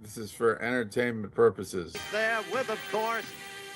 This is for entertainment purposes. There with, of course,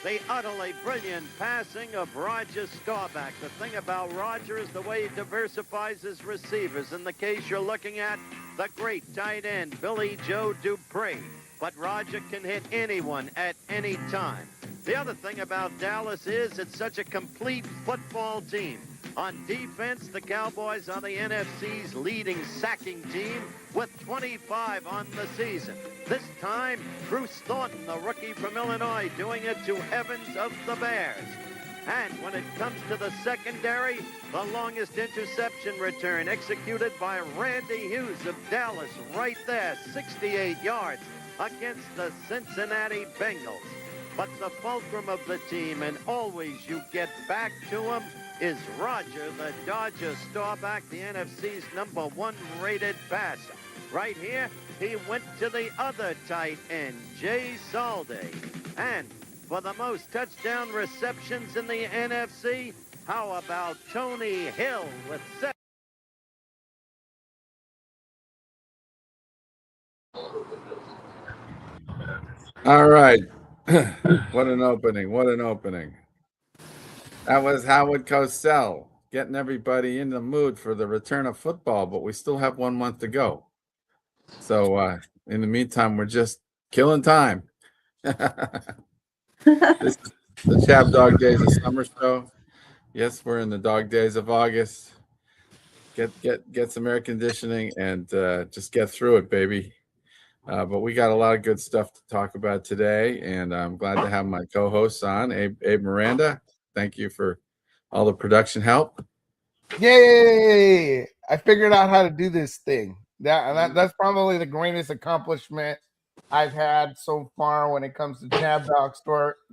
the utterly brilliant passing of Roger Staubach. The thing about Roger is the way he diversifies his receivers. In the case you're looking at, the great tight end, Billy Joe Dupree. But Roger can hit anyone at any time. The other thing about Dallas is it's such a complete football team. On defense, the Cowboys are the NFC's leading sacking team with 25 on the season. This time, Bruce Thornton, the rookie from Illinois, doing it to Evans of the Bears. And when it comes to the secondary, the longest interception return executed by Randy Hughes of Dallas right there, 68 yards against the Cincinnati Bengals. But the fulcrum of the team, and always you get back to him, is Roger the Dodger Staubach, the NFC's #1 rated passer. Right here, he went to the other tight end, Jay Salde. And for the most touchdown receptions in the NFC, how about Tony Hill with 7? All right. What an opening. What an opening. That was Howard Cosell getting everybody in the mood for the return of football, but we still have 1 month to go. So in the meantime, we're just killing time. This is the ChabDog Days of Summer show. Yes, we're in the dog days of August. Get some air conditioning and just get through it, baby. But we got a lot of good stuff to talk about today, and I'm glad to have my co-hosts on, Abe Miranda. Thank you for all the production help. Yay! I figured out how to do this thing. That's probably the greatest accomplishment I've had so far when it comes to ChabDog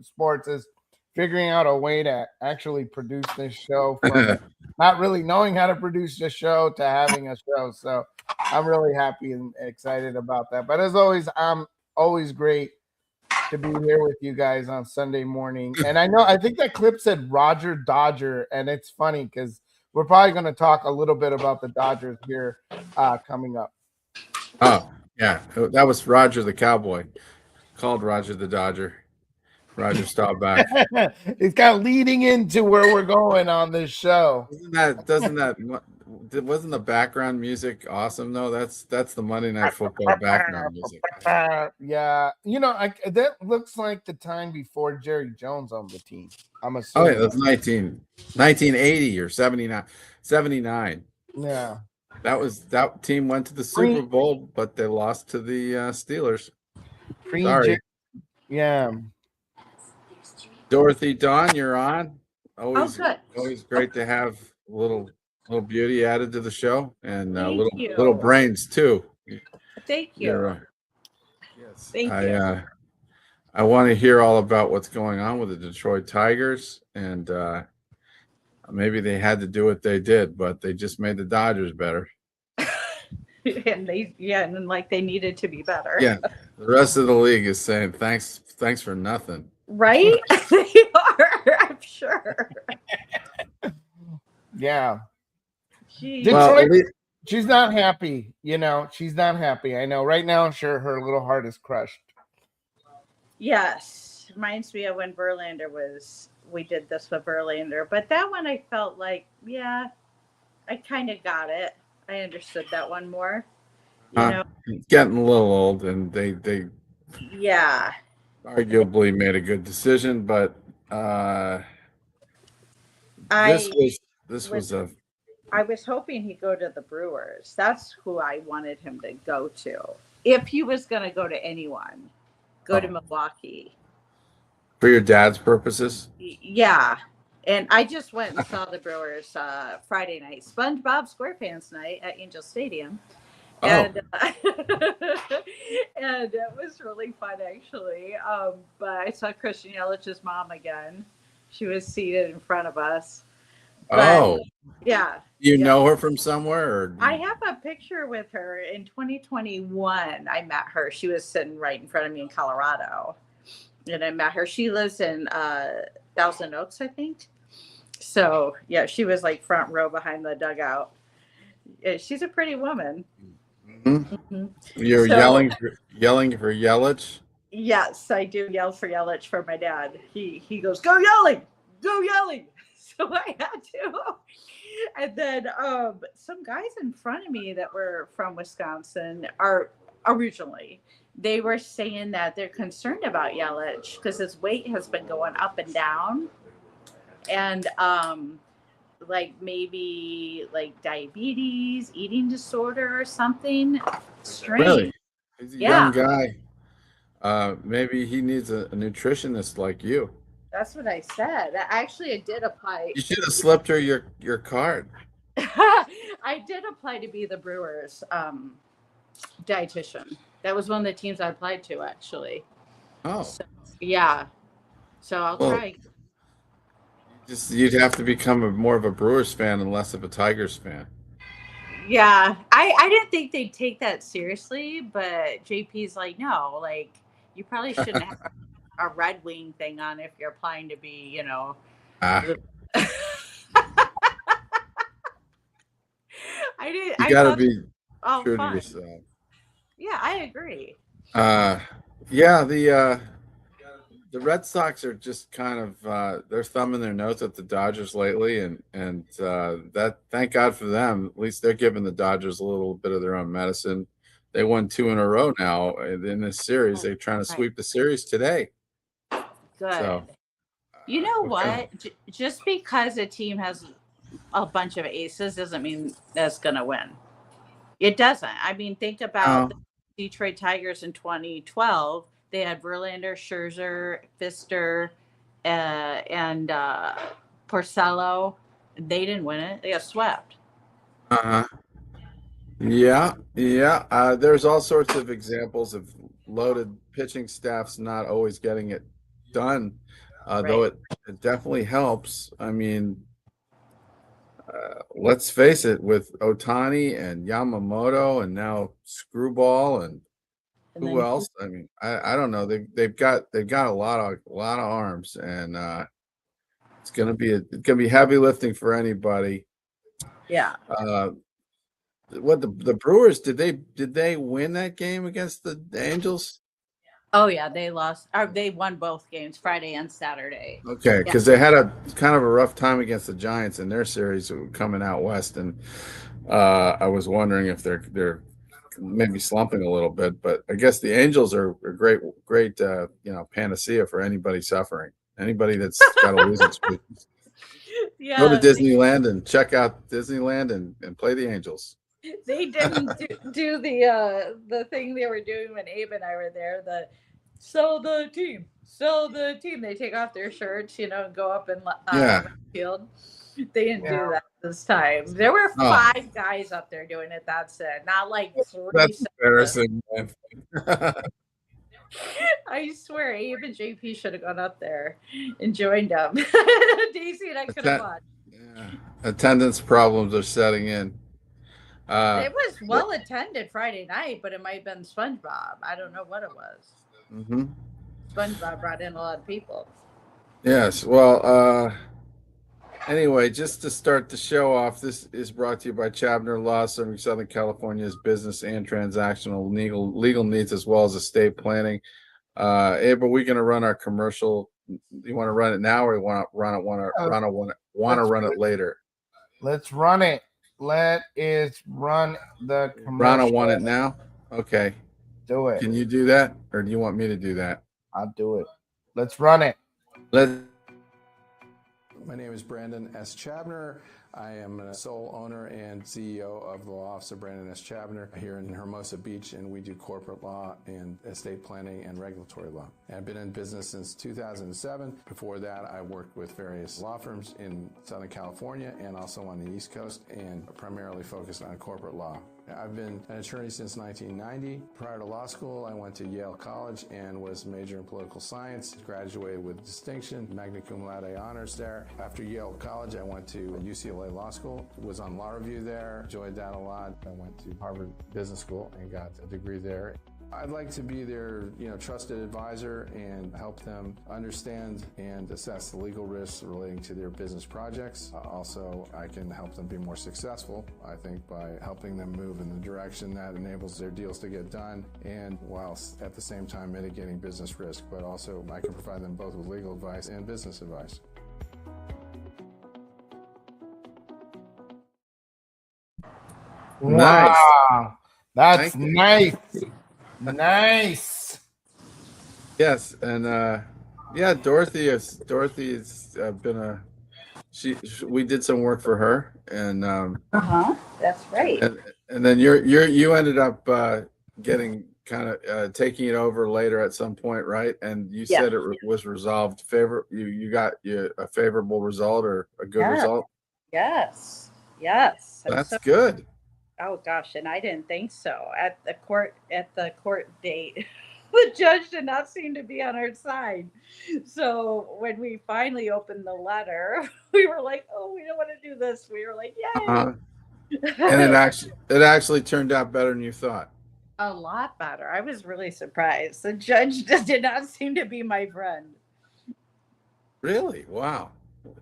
Sports is figuring out a way to actually produce this show from not really knowing how to produce the show to having a show. So I'm really happy and excited about that. But as always, I'm always great to be here with you guys on Sunday morning. And I think that clip said Roger Dodger, and it's funny because we're probably going to talk a little bit about the Dodgers here coming up. Oh, yeah. That was Roger the Cowboy, called Roger the Dodger. Roger Staubach. It's kind of leading into where we're going on this show. Wasn't the background music awesome though? That's the Monday Night Football background music. Yeah, that looks like the time before Jerry Jones on the team. I'm Oh assuming. yeah, that's 1980 or 79. Yeah, that team went to the Super Bowl, but they lost to the Steelers. Sorry. Yeah. Dorothy Dawn, you're on. Always, good. Always great to have a little beauty added to the show, and you. little brains too. Thank you. Yes, Thank you. I want to hear all about what's going on with the Detroit Tigers, and maybe they had to do what they did, but they just made the Dodgers better. and they needed to be better. Yeah, the rest of the league is saying thanks for nothing. Right? They are, I'm sure. Yeah. Jeez. Detroit, she's not happy. She's not happy. I know. Right now, I'm sure her little heart is crushed. Yes. Reminds me of when we did this with Verlander. But that one I felt like, yeah, I kind of got it. I understood that one more. It's getting a little old, and they yeah. arguably made a good decision, but I was hoping he'd go to the Brewers. That's who I wanted him to go to. If he was going to go to anyone, go to Milwaukee. For your dad's purposes? Yeah. And I just went and saw the Brewers Friday night, SpongeBob SquarePants night at Angel Stadium. And and it was really fun, actually. But I saw Christian Yelich's mom again. She was seated in front of us. But, yeah. You know her from somewhere? Or? I have a picture with her in 2021. I met her. She was sitting right in front of me in Colorado. And I met her. She lives in Thousand Oaks, I think. So, yeah, she was like front row behind the dugout. She's a pretty woman. Mhm. Mhm. You're So- yelling for Yelich. Yes, I do yell for Yelich for my dad. He goes, go yelling, go yelling. So I had to. And then some guys in front of me that were from Wisconsin are originally, they were saying that they're concerned about Yelich because his weight has been going up and down. And like maybe like diabetes, eating disorder or something strange. Really? He's a Yeah. young guy. Maybe he needs a nutritionist like you. That's what I said. Actually, I did apply. You should have slipped her your card. I did apply to be the Brewers dietitian. That was one of the teams I applied to, actually. Oh, So, yeah. So I'll well, try. you'd have to become more of a Brewers fan and less of a Tigers fan. Yeah. I didn't think they'd take that seriously, but JP's like, no, like, you probably shouldn't have a Red Wing thing on if you're applying to be, you know. Ah, I did. you I got to thought, be oh, true to fun. yourself. Yeah, I agree. Yeah, the Red Sox are just kind of they're thumbing their nose at the Dodgers lately, and that thank God for them. At least they're giving the Dodgers a little bit of their own medicine. They won 2 in a row now in this series. They're trying to sweep the series today. Good. So, You know okay. what? Just because a team has a bunch of aces doesn't mean that's going to win. It doesn't. I mean, think about the Detroit Tigers in 2012. They had Verlander, Scherzer, Pfister, and Porcello. They didn't win it. They got swept. Uh-huh. Yeah, yeah. There's all sorts of examples of loaded pitching staffs not always getting it done, though it definitely helps. I mean, let's face it, with Otani and Yamamoto and now Screwball and And who then else? I mean, I don't know. They've got a lot of arms, and it's gonna be heavy lifting for anybody. yeah. What the Brewers did they win that game against the Angels? Oh yeah, they lost. Or they won both games, Friday and Saturday. Okay, Yeah. because they had a kind of a rough time against the Giants in their series coming out west, and I was wondering if they're maybe slumping a little bit, but I guess the Angels are a great panacea for anybody suffering, anybody that's got a losing streak. Yeah. Go to Disneyland and check out Disneyland and play the Angels. They didn't do the thing they were doing when Abe and I were there. The sell the team. They take off their shirts, and go up in field. They didn't do that this time. There were 5 guys up there doing it. That's it. Not like 3. That's embarrassing, man. I swear, Abe and JP should have gone up there and joined them. Daisy and I could have watched. Yeah. Attendance problems are setting in. It was well attended Friday night, but it might have been SpongeBob. I don't know what it was. Mm-hmm. SpongeBob brought in a lot of people. Yes. Well, anyway, just to start the show off, this is brought to you by Chabner Law, serving Southern California's business and transactional legal needs, as well as estate planning. Abe, are we going to run our commercial? You want to run it now, or you want to run it later? Let's run it. Let us run the commercial. Rana want it now? Okay. Do it. Can you do that, or do you want me to do that? I'll do it. Let's run it. My name is Brandon S. Chabner. I am a sole owner and CEO of the law office of Brandon S. Chabner here in Hermosa Beach, and we do corporate law and estate planning and regulatory law. I've been in business since 2007. Before that, I worked with various law firms in Southern California and also on the East Coast, and primarily focused on corporate law. I've been an attorney since 1990. Prior to law school, I went to Yale College and was majored in political science. Graduated with distinction, magna cum laude honors there. After Yale College, I went to UCLA Law School. Was on law review there. Enjoyed that a lot. I went to Harvard Business School and got a degree there. I'd like to be their, trusted advisor and help them understand and assess the legal risks relating to their business projects. Also, I can help them be more successful, I think, by helping them move in the direction that enables their deals to get done, and whilst at the same time mitigating business risk. But also, I can provide them both with legal advice and business advice. Nice. Wow, that's Thank you. nice. Nice. Yes, and yeah, Dorothy's been a we did some work for her, and That's right. and then you ended up getting kind of taking it over later at some point, right? And you Yeah. said it was resolved you got a favorable result or a good Yeah. result. Yes. Yes. That's good. Oh gosh, and I didn't think so. At the court date, the judge did not seem to be on our side. So when we finally opened the letter, we were like, "Oh, we don't want to do this." We were like, Uh-huh. And it actually turned out better than you thought. A lot better. I was really surprised. The judge just did not seem to be my friend. Really? Wow.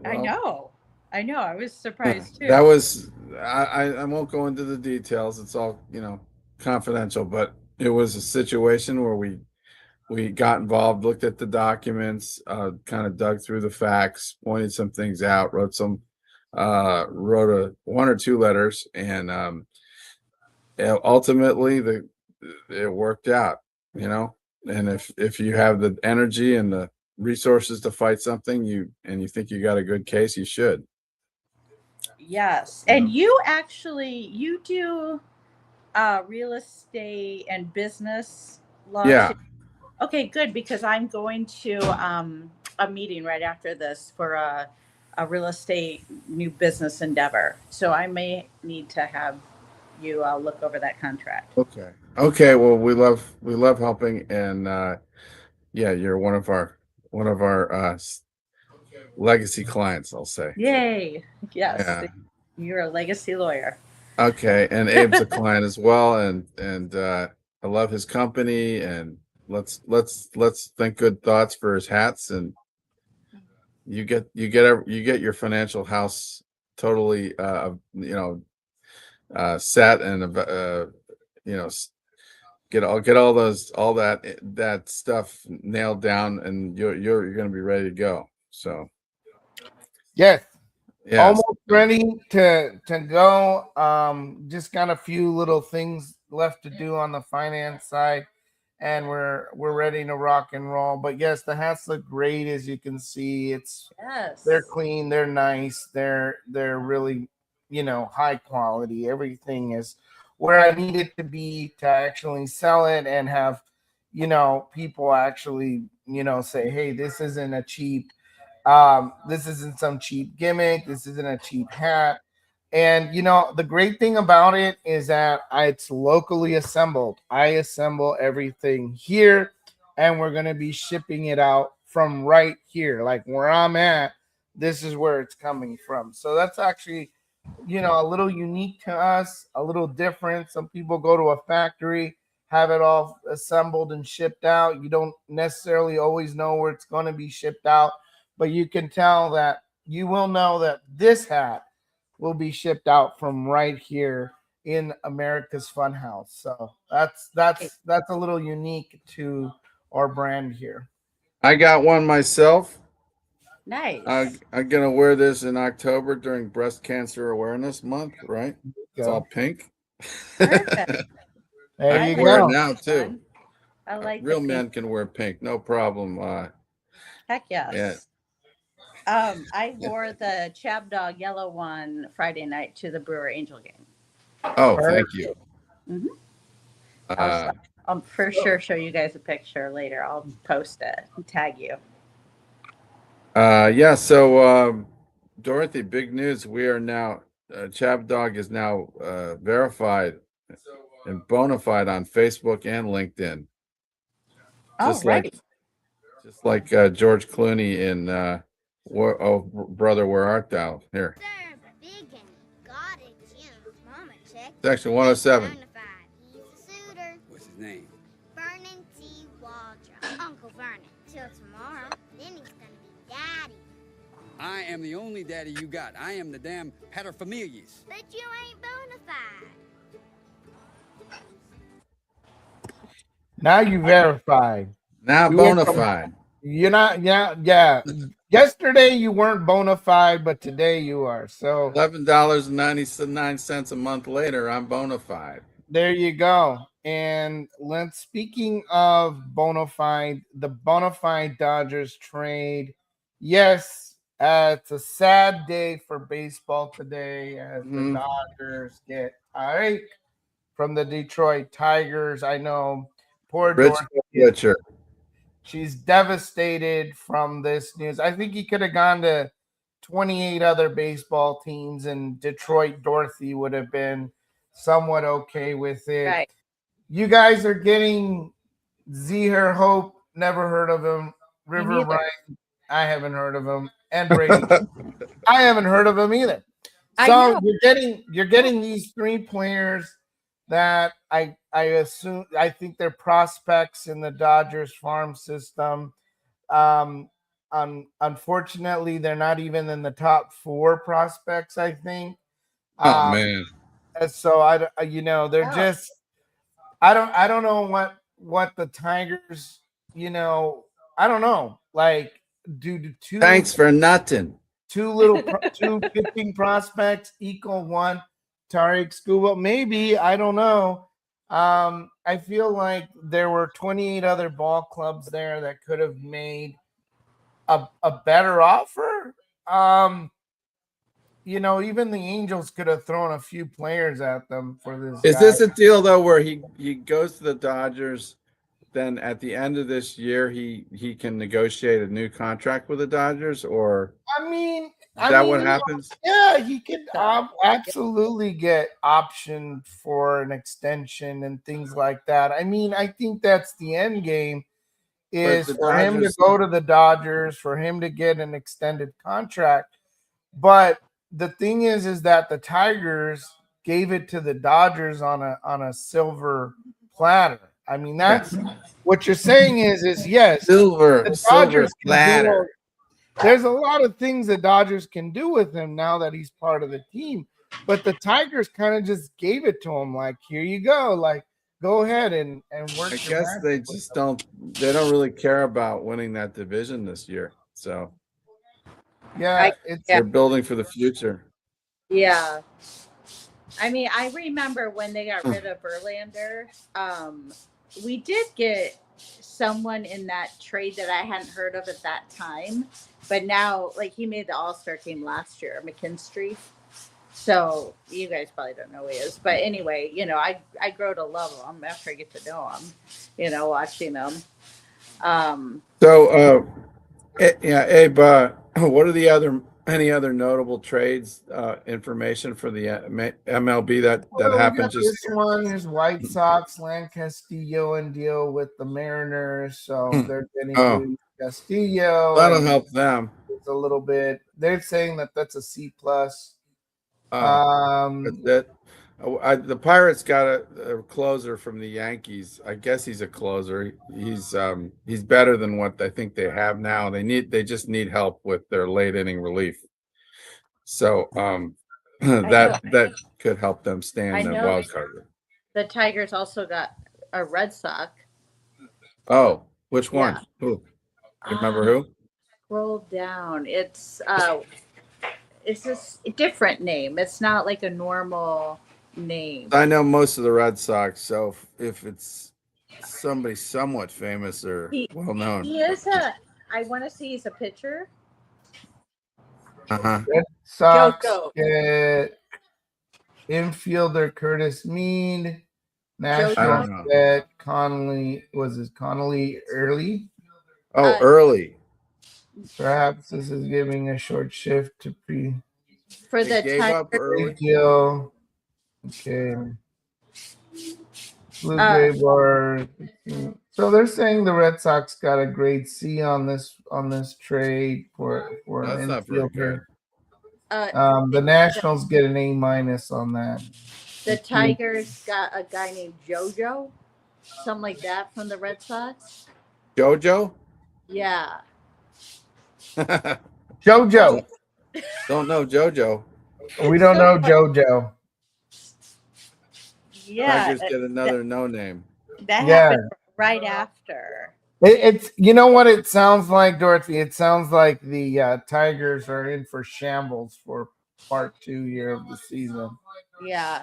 I Well, know. I was surprised too. that was I won't go into the details. It's all, confidential, but it was a situation where we got involved, looked at the documents, kind of dug through the facts, pointed some things out, wrote one or two letters, and ultimately it worked out, and if you have the energy and the resources to fight something, you think you got a good case, you should. Yes. And you do real estate and business law. Yeah. Too? Okay, good, because I'm going to a meeting right after this for a real estate new business endeavor. So I may need to have you look over that contract. Okay. Well, we love helping, and yeah, you're one of our legacy clients, I'll say. Yay. Yes. Yeah. You're a legacy lawyer. Okay, and Abe's a client as well, and I love his company, and let's think good thoughts for his hats, and you get your financial house totally set, and get all that stuff nailed down, and you're going to be ready to go. So Yes. yeah, Almost ready to go. Just got a few little things left to do on the finance side, and we're ready to rock and roll. But yes, the hats look great, as you can see. They're clean, they're nice, they're really high quality. Everything is where I need it to be to actually sell it and have people actually say, hey, this isn't a cheap. This isn't some cheap gimmick. This isn't a cheap hat. And the great thing about it is that it's locally assembled. I assemble everything here, and we're going to be shipping it out from right here, like where I'm at. This is where it's coming from. So that's actually, a little unique to us, a little different. Some people go to a factory, have it all assembled and shipped out. You don't necessarily always know where it's going to be shipped out, but you can tell that you will know that this hat will be shipped out from right here in America's Funhouse. So that's a little unique to our brand here. I got one myself. Nice. I'm gonna wear this in October during Breast Cancer Awareness Month, right? It's all pink. Perfect. There you wear go. it now too. I like Real men can wear pink, no problem. Heck yes. Yeah. I wore the ChabDog yellow one Friday night to the Brewer Angel game. Oh, thank you. Mm-hmm. I'll for sure show you guys a picture later. I'll post it and tag you. Yeah. So, Dorothy, big news. We are now ChabDog is now verified and bona fide on Facebook and LinkedIn. Just like George Clooney in Brother, Where Art Thou? Here. Section 107. What's his name? till tomorrow. Then he's gonna be daddy. I am the only daddy you got. I am the damn paterfamilias. But you ain't bona fide. Now you verified. Now We went bona from- fide. You're not. Yeah. Yesterday you weren't bona fide, but today you are. So $11.99 a month later, I'm bona fide. there you go. And speaking of bona fide, the bona fide Dodgers trade. Yes, it's a sad day for baseball today as the Dodgers get a from the Detroit Tigers. I know poor Rich Dorothy. Butcher. She's devastated from this news. I think he could have gone to 28 other baseball teams, and Detroit Dorothy would have been somewhat okay with it. Right. You guys are getting Zeher Hope. Never heard of him. River neither. Ryan. I haven't heard of him. And Brady. I haven't heard of him either. I So know. you're getting these three players that I assume, I think they're prospects in the Dodgers farm system. Unfortunately, they're not even in the top 4 prospects, I think. Oh man. And so they're just, I don't know what the Tigers, I don't know, like do two. Thanks for nothing. Two pitching prospects equal one Tariq Skubal. Maybe, I don't know. I feel like there were 28 other ball clubs there that could have made a better offer. Even the Angels could have thrown a few players at them for this. Is guy. this a deal though where he goes to the Dodgers, then at the end of this year he can negotiate a new contract with the Dodgers, or Is that what happens? Yeah, he could absolutely get optioned for an extension and things like that. I think that's the end game, is the for him to Dodgers- go to the Dodgers, for him to get an extended contract. But the thing is that the Tigers gave it to the Dodgers on a silver platter. That's what you're saying is yes, Silver the Dodgers can platter. there's a lot of things the Dodgers can do with him now that he's part of the team, but the Tigers kind of just gave it to him, like, here you go, like, go ahead and work. I guess they just don't really care about winning that division this year. So they're building for the future. Yeah. I remember when they got rid of Verlander, we did get someone in that trade that I hadn't heard of at that time, but now, like, he made the All-Star team last year, McKinstry. So you guys probably don't know who he is, but anyway, I grow to love him after I get to know him, watching him. Abe, what are any other notable trades information for the MLB that happened? Just this one is White Sox, Land Castillo, and deal with the Mariners, so they're getting Castillo. That'll help them. It's a little bit. They're saying that's a C+. The Pirates got a closer from the Yankees. I guess he's a closer. He's better than what I think they have now. They just need help with their late inning relief. So that could help them stay in the wild card. The Tigers also got a Red Sox. Oh, which one? Who? You remember who? Scroll down. It's just a different name. It's not like a normal name. I know most of the Red Sox, so if it's somebody somewhat famous or well known. He is I want to see he's a pitcher. Uh-huh. Red Sox Jojo. get infielder Curtis Mead. I Nationals don't know. get Connolly. Connolly Early? Oh, early. Perhaps this is giving a short shift to For They the gave up early. deal. Okay. Blue Jay Bar. So they're saying the Red Sox got a grade C on this trade for That's an not very infielder. good. The Nationals get an A- on that. The Tigers got a guy named JoJo, something like that, from the Red Sox. JoJo? Yeah. JoJo. Don't know JoJo. We don't So know funny. JoJo. Yeah, Tigers get another no name. that Yeah. happened right after. It's you know what it sounds like, Dorothy. It sounds like the Tigers are in for shambles for part 2 year of the season. Yeah.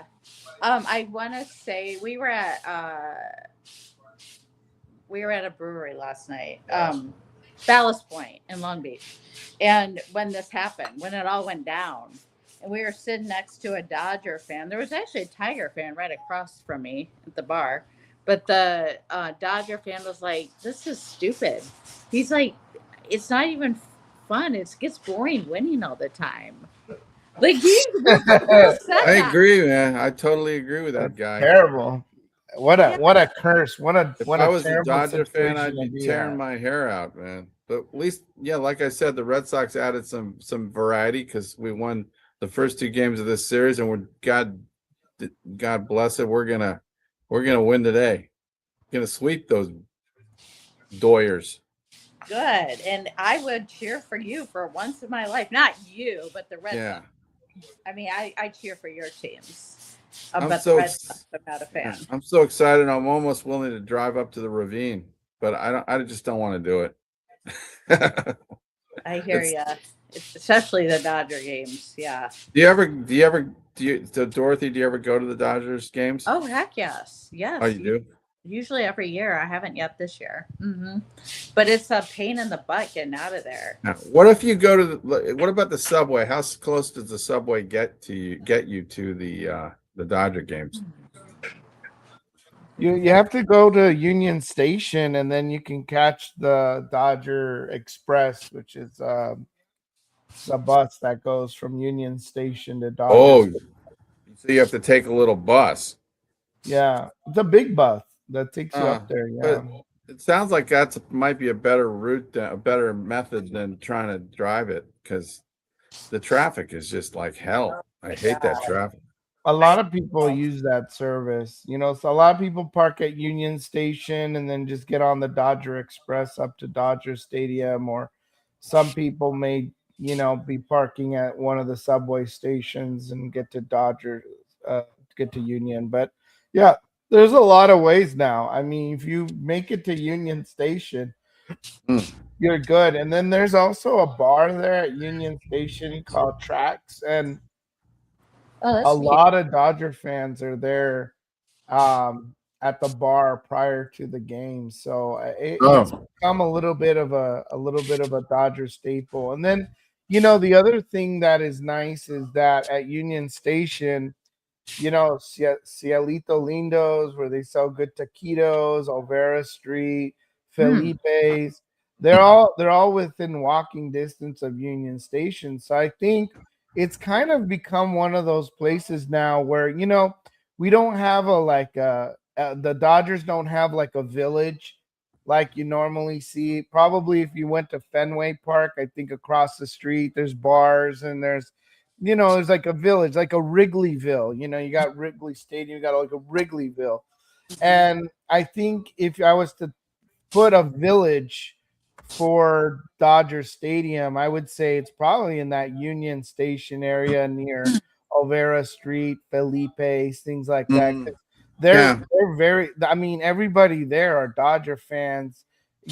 I want to say we were at a brewery last night, Ballast Point in Long Beach, and when this happened, when it all went down, and we were sitting next to a Dodger fan. There was actually a Tiger fan right across from me at the bar, but the Dodger fan was like, "This is stupid." He's like, "It's not even fun. It gets boring winning all the time." Like he said I that. agree, man. I totally agree with that guy. Terrible. What Yeah. a curse. What If a I was a terrible Dodger fan, I'd situation be to be tearing at. my hair out, man. But at least, yeah, like I said, the Red Sox added some variety because we won the first 2 games of this series, and we're God bless it, we're gonna win today. Gonna sweep those Doyers. Good. And I would cheer for you for once in my life. Not you, but the Red Yeah. Sox. I mean, I cheer for your teams. I'm But so the Red ex- Sox, I'm not a fan. I'm so excited. I'm almost willing to drive up to the ravine, but I just don't want to do it. I hear It's- you. Especially the Dodger games. Yeah. So Dorothy, do you ever go to the Dodgers games? Oh, heck yes. Yes. Oh, you do? Usually every year. I haven't yet this year. But it's a pain in the butt getting out of there. Now, what if you go to what about the subway? How close does the subway get you to the Dodger games? You have to go to Union Station and then you can catch the Dodger Express, which is the bus that goes from Union Station to Dodger. Oh, so you have to take a little bus. Yeah, it's a big bus that takes you up there. Yeah, But it sounds like might be a better route, a better method than trying to drive it because the traffic is just like hell. I hate that traffic. a lot of people use that service. You know, so a lot of people park at Union Station and then just get on the Dodger Express up to Dodger Stadium, or some people may, be parking at one of the subway stations and get to get to Union. But yeah, there's a lot of ways now. I mean, if you make it to Union Station, you're good. And then there's also a bar there at Union Station called Tracks, and Oh, a lot of Dodger fans are there at the bar prior to the game, so it's become a little bit of a Dodger staple. And then the other thing that is nice is that at Union Station, Cielito Lindos, where they sell good taquitos, Olvera Street, Felipe's, they're all within walking distance of Union Station. So I think it's kind of become one of those places now where we don't have the Dodgers don't have like a village like you normally see. Probably if you went to Fenway Park, I think across the street there's bars and there's like a village, like a Wrigleyville. You got Wrigley Stadium, you got like a Wrigleyville. And I think if I was to put a village for Dodger Stadium, I would say it's probably in that Union Station area near Olvera Street, Felipe's, things like that. They're very, I mean, everybody there are Dodger fans.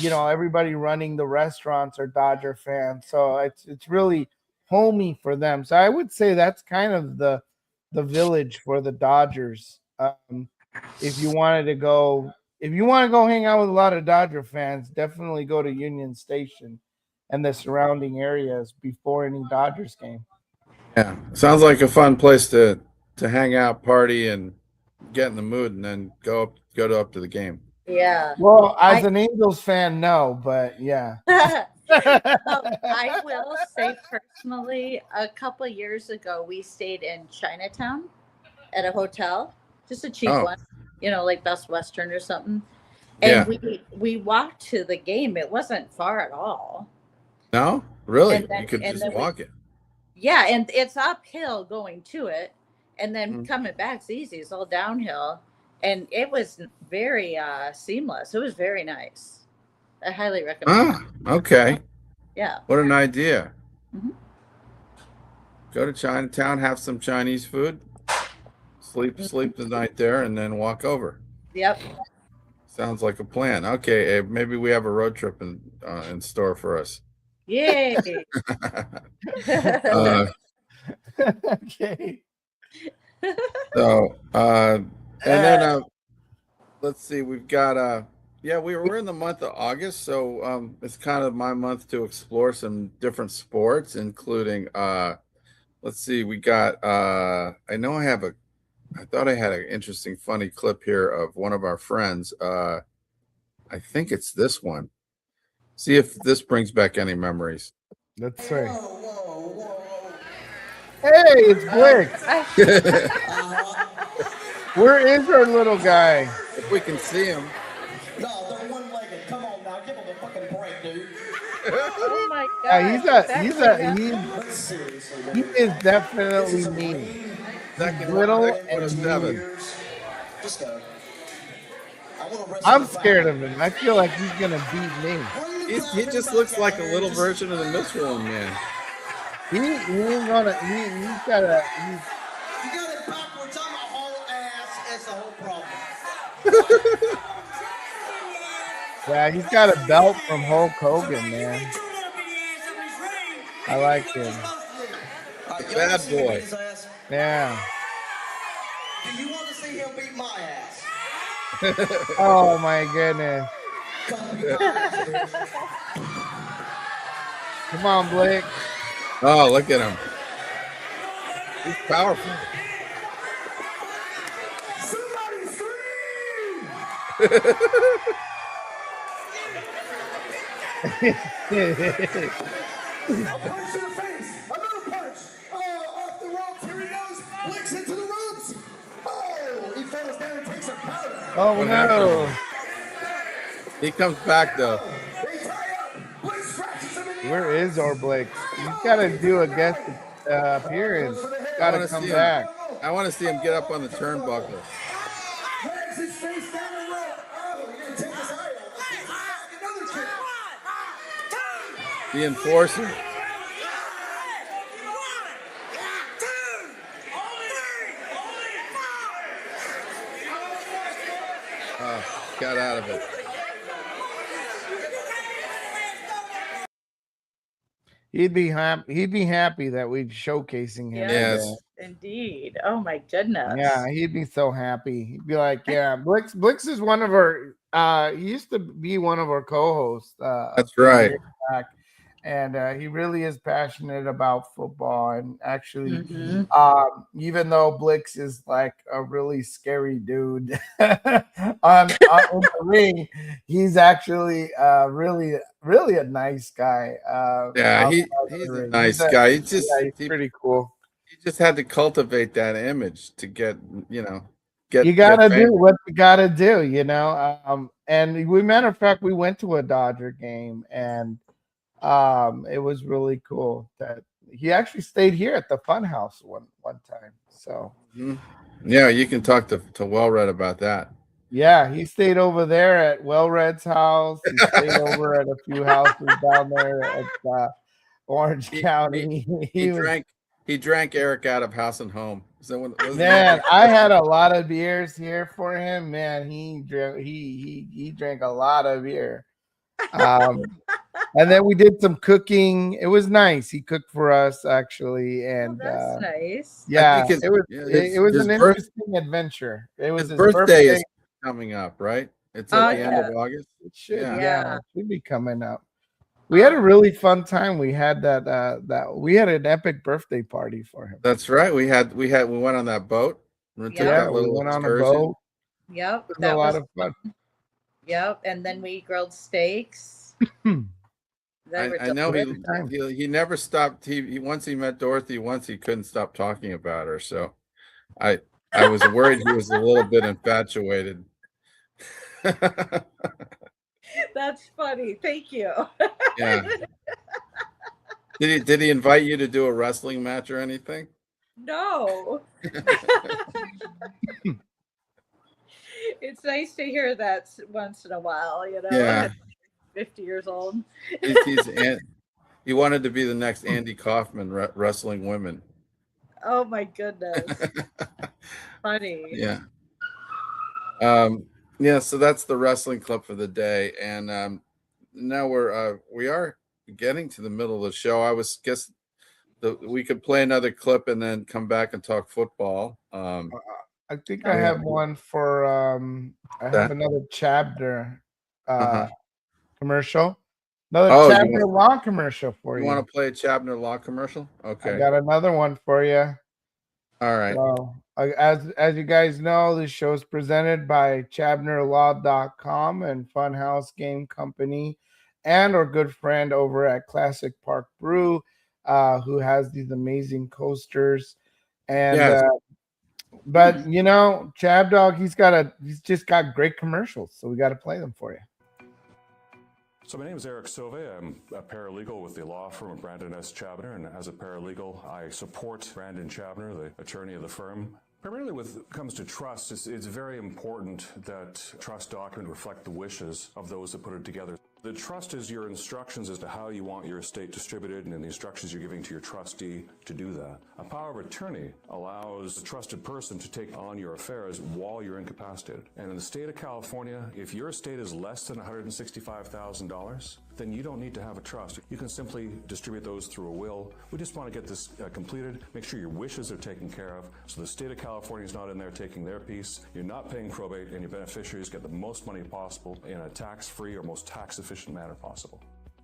Everybody running the restaurants are Dodger fans. So it's really homey for them. So I would say that's kind of the village for the Dodgers. If you want to go hang out with a lot of Dodger fans, definitely go to Union Station and the surrounding areas before any Dodgers game. Yeah, sounds like a fun place to hang out, party, and get in the mood, and then go up to the game. Yeah. Well, as an Angels fan, no, but yeah. I will say personally, a couple years ago, we stayed in Chinatown at a hotel, just a cheap one, like Best Western or something. And we walked to the game. It wasn't far at all. No, really, you could just walk it. Yeah, and it's uphill going to it, and then coming back's easy. It's all downhill, and it was very seamless. It was very nice. I highly recommend. Okay. Yeah. What an idea. Mhm. Go to Chinatown, have some Chinese food, sleep the night there, and then walk over. Yep. Sounds like a plan. Okay, Abe, maybe we have a road trip in store for us. Yay. Okay. So, and then let's see, we've got yeah, we're in the month of August, so it's kind of my month to explore some different sports, including let's see, we got I know I thought I had an interesting funny clip here of one of our friends. I think it's this one. See if this brings back any memories. Let's see. Hey, it's Blix. Where is our little guy? If we can see him. No, they're one-legged. Come on now, give them a fucking break, dude. Oh my god. He is definitely mean. Second Little one and of 7. Just go. I'm scared of him. I feel like he's gonna beat me. He just looks like a little version of the Michelin Man. He ain't gonna. He's gotta. You got it backwards. I'm a whole ass. That's the whole problem. Yeah, he's got a belt from Hulk Hogan, man. I like him. Bad boy. Yeah. Do you want to see him beat my ass? Oh my goodness. Come on, Blake. Oh, look at him. He's powerful. Somebody scream! A punch to the face. Another punch. Oh, off the ropes. Here he goes. Licks into the ropes. Oh, he falls down and takes a powder. Oh no. He comes back though. They tie up. Blake scratches him in the Where is our Blake? He's gotta do a guest appearance. Gotta come back. I want to see him get up on the turnbuckle. drags his face down the rope. Oh, you're going to take his eye out. Another kick. The enforcer. Got out of it. He'd be happy that we'd showcasing him. Yes. today. Indeed. Oh my goodness. Yeah, he'd be so happy. He'd be like, yeah, Blix is one of our he used to be one of our co-hosts. That's right. Back. And he really is passionate about football. And actually, even though Blix is like a really scary dude on the ring, he's actually really a nice guy. Yeah, he's a nice guy. He's pretty cool. He just had to cultivate that image to get. You gotta do what you gotta do, and matter of fact, we went to a Dodger game, and it was really cool that he actually stayed here at the Funhouse one time. So yeah, you can talk to Well-Read about that. Yeah, he stayed over there at Well-Read's house. He stayed over at a few houses down there at Orange County. He drank Eric out of House and Home. Man, I had a lot of beers here for him. Man, he drank a lot of beer. And then we did some cooking. It was nice. He cooked for us actually, and that's nice. Yeah, it was an interesting adventure. It was his birthday is coming up, right? It's at the end of August. It should, it should be coming up. We had a really fun time. We had we had an epic birthday party for him. That's right. We went on that boat. We went on a boat. Yep, it was a lot of fun. Yep, and then we grilled steaks. I know he never stopped. He once he met Dorothy. Once he couldn't stop talking about her. So I was worried he was a little bit infatuated. That's funny. Thank you. Yeah. Did he invite you to do a wrestling match or anything? No. It's nice to hear that once in a while, Yeah. 50 years old. He wanted to be the next Andy Kaufman wrestling women. Oh my goodness. Funny. Yeah. Yeah, so that's the wrestling clip for the day. And now we are getting to the middle of the show. I was guess we could play another clip and then come back and talk football. I think I have one for I have another chapter commercial. Another chapter law commercial for you. You want to play a chapter law commercial? Okay. I got another one for you. All right. So, as you guys know, this show is presented by ChabnerLaw.com and Funhouse Game Company, and our good friend over at Classic Park Brew, who has these amazing coasters. And yes. But you know, ChabDog, he's just got great commercials, so we got to play them for you. So my name is Eric Sauve. I'm a paralegal with the law firm of Brandon S. Chabner, and as a paralegal, I support Brandon Chabner, the attorney of the firm. Primarily when it comes to trust, it's very important that trust document reflect the wishes of those that put it together. The trust is your instructions as to how you want your estate distributed and the instructions you're giving to your trustee to do that. A power of attorney allows the trusted person to take on your affairs while you're incapacitated. And in the state of California, if your estate is less than $165,000, then you don't need to have a trust. You can simply distribute those through a will. We just want to get this completed, make sure your wishes are taken care of, so the state of California is not in there taking their piece, you're not paying probate, and your beneficiaries get the most money possible in a tax-free or most tax-efficient manner possible.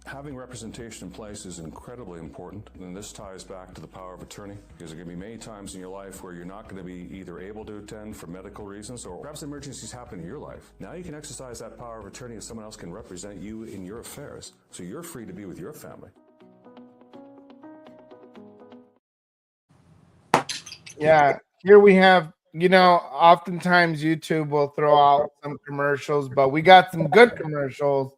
Having representation in place is incredibly important, and this ties back to the power of attorney, because there are going to be many times in your life where you're not going to be either able to attend for medical reasons or perhaps emergencies happen in your life. Now you can exercise that power of attorney and someone else can represent you in your affairs, so you're free to be with your family. Yeah, here we have, you know, oftentimes YouTube will throw out some commercials, but we got some good commercials.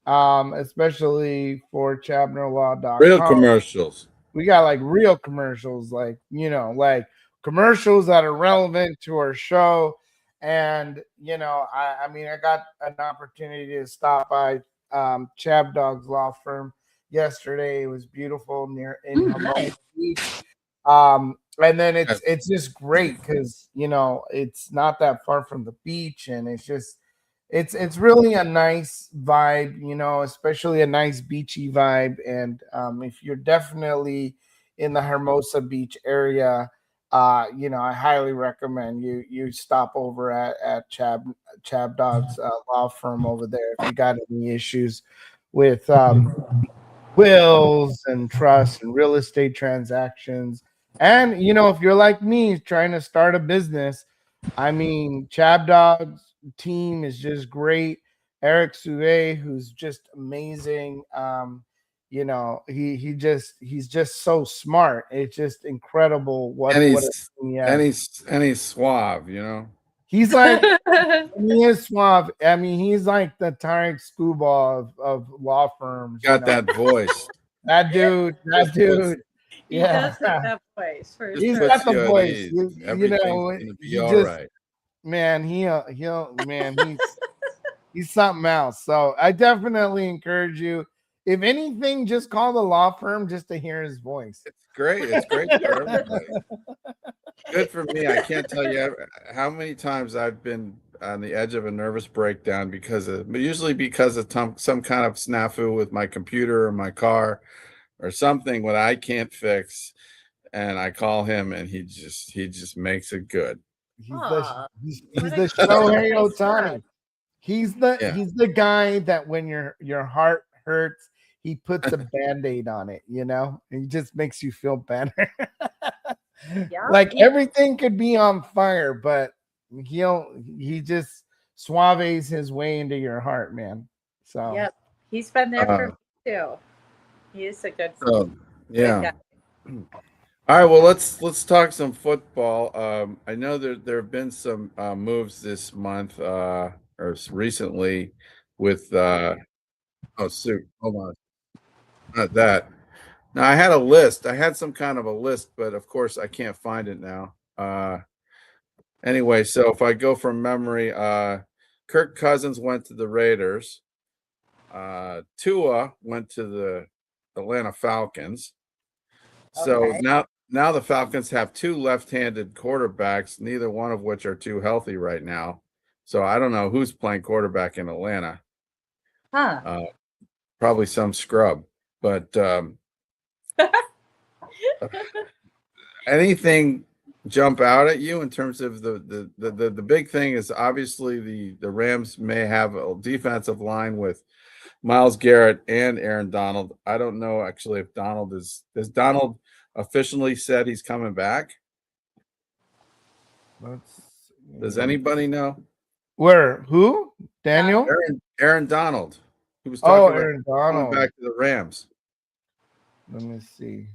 Especially for ChabnerLaw.com. Real commercials. We got like real commercials, like, you know, like commercials that are relevant to our show. And, you know, I mean, I got an opportunity to stop by ChabDog's law firm yesterday. It was beautiful in Hermosa Beach. And then it's just great because, you know, it's not that far from the beach, and it's just it's really a nice vibe, you know, especially a nice beachy vibe. And if you're definitely in the Hermosa Beach area, you know, I highly recommend you stop over at ChabDog's law firm over there if you got any issues with wills and trusts and real estate transactions. And you know, if you're like me trying to start a business, I mean, ChabDog's team is just great. Eric Sauve, who's just amazing. You know, he's just so smart. It's just incredible and he's suave, you know. He's like he is suave. I mean, he's like the Tarek Scuball of law firms. Got that voice. That dude. He does have that voice. He's got the voice. You know, be all right. Man, he's something else. So I definitely encourage you. If anything, just call the law firm just to hear his voice. It's great. It's great for everybody. Good for me. I can't tell you how many times I've been on the edge of a nervous breakdown usually because of some kind of snafu with my computer or my car or something what I can't fix, and I call him and he just makes it good. He's the Shohei Ohtani. He's the guy that when your heart hurts, he puts a Band-Aid on it, you know, and he just makes you feel better. Like everything could be on fire, but he just suaves his way into your heart, man. So yep, he's been there for me too. He is a good yeah. Good All right, well let's talk some football. I know there have been some moves this month or recently with hold on, not that. Now I had a list. I had some kind of a list, but of course I can't find it now. Anyway, so if I go from memory, Kirk Cousins went to the Raiders. Tua went to the Atlanta Falcons. So Okay. now the Falcons have two left-handed quarterbacks, neither one of which are too healthy right now. So I don't know who's playing quarterback in Atlanta. Huh. Probably some scrub. But anything jump out at you in terms of the big thing is obviously the Rams may have a defensive line with Myles Garrett and Aaron Donald. I don't know actually if has Donald officially said he's coming back? Does anybody know? Where? Who? Daniel? Aaron Donald. He was Oh, talking Aaron about coming Donald. back to the Rams. Let me see.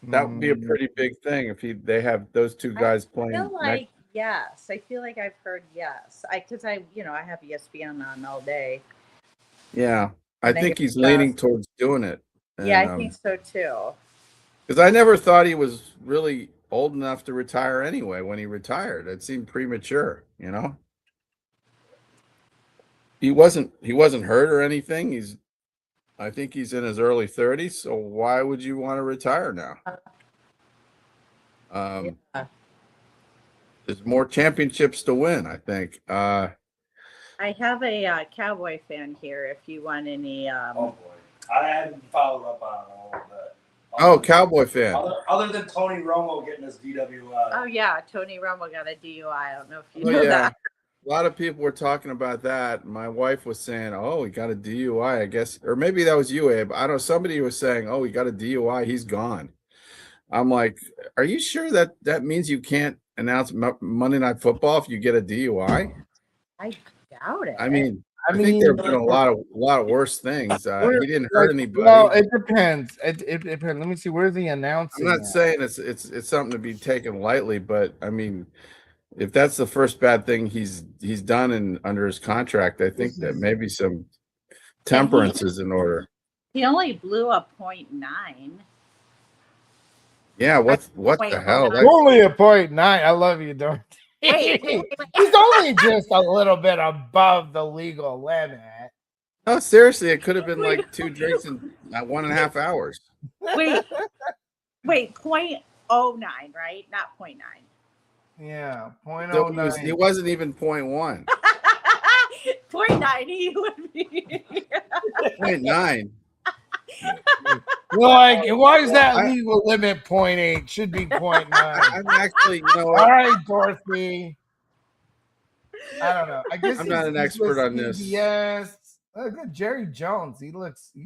That would be a pretty big thing if they have those two guys playing. I feel like yes. I feel like I've heard yes. Because I have ESPN on all day. Yeah, I think he's leaning towards doing it. Yeah, I think so too. Because I never thought he was really old enough to retire anyway. When he retired, it seemed premature. He wasn't hurt or anything. I think he's in his early 30s. So why would you want to retire now? There's more championships to win, I think. I have a Cowboy fan here. If you want any. Oh boy, I hadn't followed up on all of that. Cowboy fan. Other than Tony Romo getting his DWI. Oh yeah, Tony Romo got a DUI. I don't know if you know that. A lot of people were talking about that. My wife was saying, "Oh, he got a DUI, I guess," or maybe that was you, Abe. I don't know. Somebody was saying, "Oh, he got a DUI. He's gone." I'm like, "Are you sure that means you can't announce Monday Night Football if you get a DUI?" I doubt it. I mean, I think there have been a lot of worse things. He didn't hurt anybody. Well, it depends. It depends. Let me see. Where's the announcing? I'm not saying it's something to be taken lightly, but I mean, if that's the first bad thing he's done under his contract, I think that maybe some temperance is in order. He only blew a .9. Yeah, what the hell? Only a .9. I love you, Dorothy. He's only just a little bit above the legal limit. No, seriously, it could have been like 2 drinks in 1.5 hours. Wait, .09, right? Not .9. Yeah, So he wasn't even .1. .9 he would be. .9. Like, why is that legal limit .8? Should be .9. I'm actually, all right, Dorothy. I don't know. I guess I'm not an expert on this. Yes. Look at Jerry Jones. He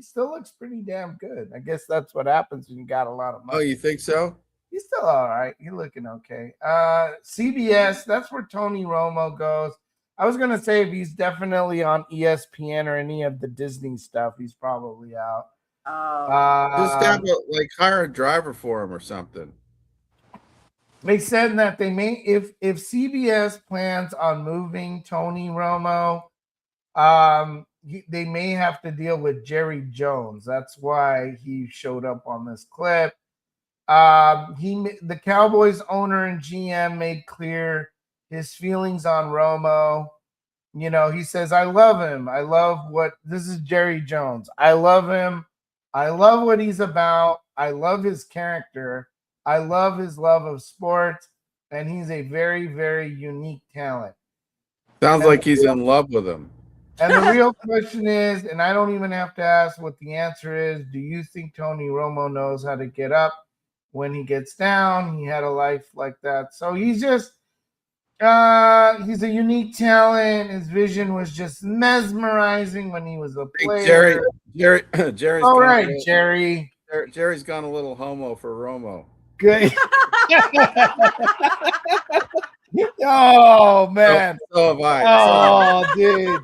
still looks pretty damn good. I guess that's what happens when you got a lot of money. Oh, you think so? He's still all right. He's looking okay. CBS, that's where Tony Romo goes. I was gonna say if he's definitely on ESPN or any of the Disney stuff, he's probably out. Just have hire a driver for him or something. They said that they may, if CBS plans on moving Tony Romo, they may have to deal with Jerry Jones. That's why he showed up on this clip. The Cowboys owner and GM made clear his feelings on Romo. He says, "I love him. I love this is Jerry Jones. I love him. I love what he's about. I love his character. I love his love of sports, and he's a very, very unique talent." Sounds like he's in love with him. And the real question is, and I don't even have to ask what the answer is, do you think Tony Romo knows how to get up when he gets down? He had a life like that. So he's just he's a unique talent. His vision was just mesmerizing when he was a player. Jerry's all right, Jerry. Jerry's gone a little homo for Romo. Good. Oh man. So have I. Oh, dude.